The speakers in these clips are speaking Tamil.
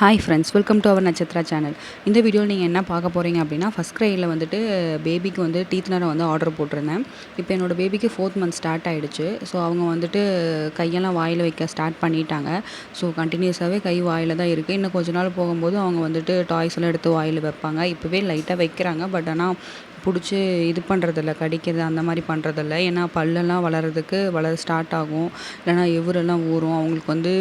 Hi friends, welcome to our Natchathira channel. இந்த வீடியோவில் நீங்கள் என்ன பார்க்க போகிறீங்க அப்படின்னா, ஃபஸ்ட் க்ரையில் வந்துட்டு பேபிக்கு வந்து டீத்னரை வந்து ஆர்டர் போட்டிருந்தேன். இப்போ என்னோடய பேபிக்கு 4th மந்த் ஸ்டார்ட் ஆகிடுச்சு. ஸோ அவங்க வந்துட்டு கையெல்லாம் வாயில் வைக்க ஸ்டார்ட் பண்ணிட்டாங்க. ஸோ கண்டினியூஸாகவே கை வாயில் தான் இருக்குது. இன்னும் கொஞ்ச நாள் போகும்போது அவங்க வந்துட்டு டாய்ஸ் எல்லாம் எடுத்து வாயில் வைப்பாங்க. இப்போவே லைட்டாக வைக்கிறாங்க. பட் ஆனால் பிடிச்சி இது பண்ணுறதில்ல, கடிக்கிறது அந்த மாதிரி பண்ணுறதில்ல. ஏன்னா பல்லெல்லாம் வளர ஸ்டார்ட் ஆகும். இல்லைனா எவுரெல்லாம் ஊறும் அவங்களுக்கு வந்து.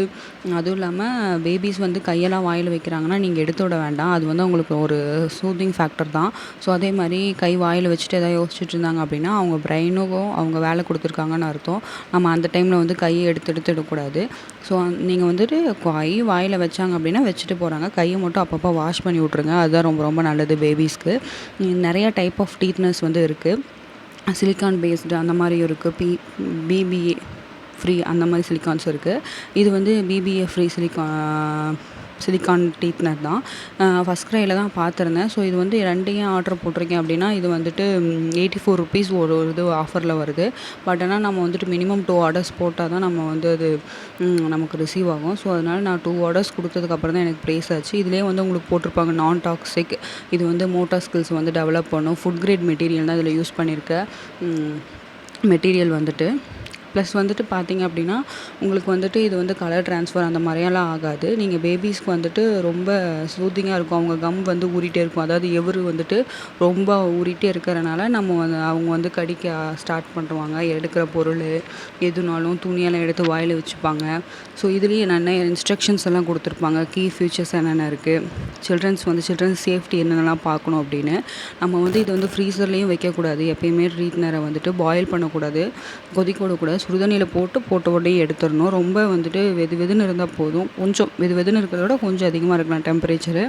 அதுவும் இல்லாமல் பேபிஸ் வந்து கையெல்லாம் வாயில் வைக்கிறாங்கன்னா நீங்கள் எடுத்து விட வேண்டாம். அது வந்து அவங்களுக்கு ஒரு சூதிங் ஃபேக்டர் தான். ஸோ அதே மாதிரி கை வாயில் வச்சுட்டு எதாவது யோசிச்சுட்டு இருந்தாங்க அப்படின்னா அவங்க பிரெயினுக்கும் அவங்க வேலை கொடுத்துருக்காங்கன்னு அர்த்தம். நம்ம அந்த டைமில் வந்து கையை எடுத்துடக்கூடாது. ஸோ நீங்கள் வந்துட்டு கை வாயில் வச்சாங்க அப்படின்னா வச்சுட்டு போகிறாங்க. கையை மட்டும் அப்பப்போ வாஷ் பண்ணி விட்ருங்க. அதுதான் ரொம்ப ரொம்ப நல்லது பேபிஸ்க்கு. நிறையா டைப் ஆஃப் டீத்னஸ் வந்து இருக்குது. சிலிக்கான் பேஸ்டு அந்த மாதிரியும் இருக்குது. பிபிஏ ஃப்ரீ அந்த மாதிரி சிலிக்கான்ஸ் இருக்குது. இது வந்து பிபிஏ ஃப்ரீ சிலிக்கான் டீத்னர் தான். ஃபஸ்ட் க்ரையில் தான் பார்த்துருந்தேன். ஸோ இது வந்து 2 ஆர்டர் போட்டிருக்கேன் அப்படின்னா இது வந்துட்டு 84 ருபீஸ் ஒரு இது ஆஃபரில் வருது. பட் ஆனால் நம்ம வந்துட்டு மினிமம் 2 ஆர்டர்ஸ் போட்டால் தான் நம்ம வந்து அது நமக்கு ரிசீவ் ஆகும். ஸோ அதனால் நான் 2 ஆர்டர்ஸ் கொடுத்ததுக்கப்புறம் தான் எனக்கு ப்ரைஸ் ஆச்சு. இதிலே வந்து உங்களுக்கு போட்டிருப்பாங்க நான் டாக்ஸிக். இது வந்து மோட்டார் ஸ்கில்ஸ் வந்து டெவலப் பண்ணும். ஃபுட் கிரேட் மெட்டீரியல் தான் இதில் யூஸ் பண்ணியிருக்க மெட்டீரியல் வந்துட்டு. ப்ளஸ் வந்துட்டு பார்த்திங்க அப்படின்னா உங்களுக்கு வந்துட்டு இது வந்து கலர் ட்ரான்ஸ்ஃபர் அந்த மாதிரியெல்லாம் ஆகாது. நீங்கள் பேபிஸ்க்கு வந்துட்டு ரொம்ப சூதிங்காக இருக்கும். அவங்க கம் வந்து ஊறிட்டே இருக்கும். அதாவது எவுரு வந்துட்டு ரொம்ப ஊறிட்டே இருக்கிறனால அவங்க வந்து கடிக்க ஸ்டார்ட் பண்ணுவாங்க. எடுக்கிற பொருள் எதுனாலும் துணியெல்லாம் எடுத்து வாயில் வச்சுப்பாங்க. ஸோ இதுலேயே நிறைய இன்ஸ்ட்ரக்ஷன்ஸ் எல்லாம் கொடுத்துருப்பாங்க. கீ ஃபியூச்சர்ஸ் என்னென்ன இருக்குது, சில்ட்ரன்ஸ் சேஃப்டி என்னென்னலாம் பார்க்கணும் அப்படின்னு. நம்ம வந்து இது வந்து ஃப்ரீசர்லேயும் வைக்கக்கூடாது. எப்பயுமே டீத்னரை வந்துட்டு பாயில் பண்ணக்கூடாது, கொதிக்க விடக்கூடாது. சுடுதண்ணியில் போட்ட உடனே எடுத்துடணும். ரொம்ப வந்துட்டு வெதுன்னு இருந்தால் போதும். கொஞ்சம் வெதுன்னு இருக்கிறத விட கொஞ்சம் அதிகமாக இருக்கலாம் டெம்பரேச்சரு.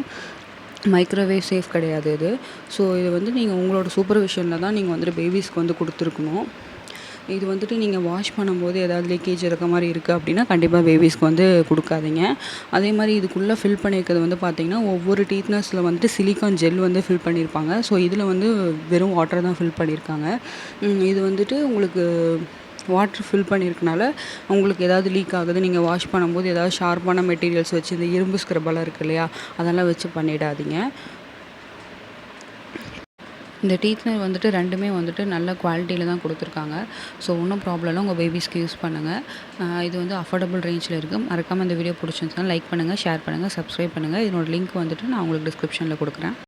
மைக்ரோவேவ் சேஃப் கிடையாது இது. ஸோ இது வந்து நீங்கள் உங்களோட சூப்பர்விஷனில் தான் நீங்கள் வந்துட்டு பேபிஸ்க்கு வந்து கொடுத்துருக்கணும். இது வந்துட்டு நீங்கள் வாஷ் பண்ணும்போது ஏதாவது லீக்கேஜ் இருக்க மாதிரி இருக்குது அப்படின்னா கண்டிப்பாக பேபிஸ்க்கு வந்து கொடுக்காதீங்க. அதே மாதிரி இதுக்குள்ளே ஃபில் பண்ணியிருக்கிறது வந்து பார்த்திங்கன்னா ஒவ்வொரு டீத்னஸில் வந்துட்டு சிலிக்கான் ஜெல் வந்து ஃபில் பண்ணியிருப்பாங்க. ஸோ இதில் வந்து வெறும் வாட்டர் தான் ஃபில் பண்ணியிருக்காங்க. இது வந்துட்டு உங்களுக்கு வாட்ரு ஃபில் பண்ணியிருக்கனால உங்களுக்கு ஏதாவது லீக் ஆகுது, நீங்கள் வாஷ் பண்ணும்போது ஏதாவது ஷார்ப்பான மெட்டீரியல்ஸ் வச்சு இந்த இரும்பு ஸ்க்ரப்பெல்லாம் இருக்குது இல்லையா, அதெல்லாம் வச்சு பண்ணிடாதீங்க. இந்த டீத்னர் வந்துட்டு 2மே வந்துட்டு நல்ல குவாலிட்டியில் தான் கொடுத்துருக்காங்க. ஸோ ஒன்றும் ப்ராப்ளம் இல்லை. உங்கள் பேபிஸ்க்கு யூஸ் பண்ணுங்கள். இது வந்து அஃபோர்டபுள் ரேஞ்சில் இருக்குது. மறக்காமல் இந்த வீடியோ பிடிச்சிருந்துச்சுன்னா லைக் பண்ணுங்கள், ஷேர் பண்ணுங்கள், சப்ஸ்கிரைப் பண்ணுங்கள். இதனோட லிங்க் வந்துட்டு நான் உங்களுக்கு டிஸ்கிரிப்ஷனில் கொடுக்குறேன்.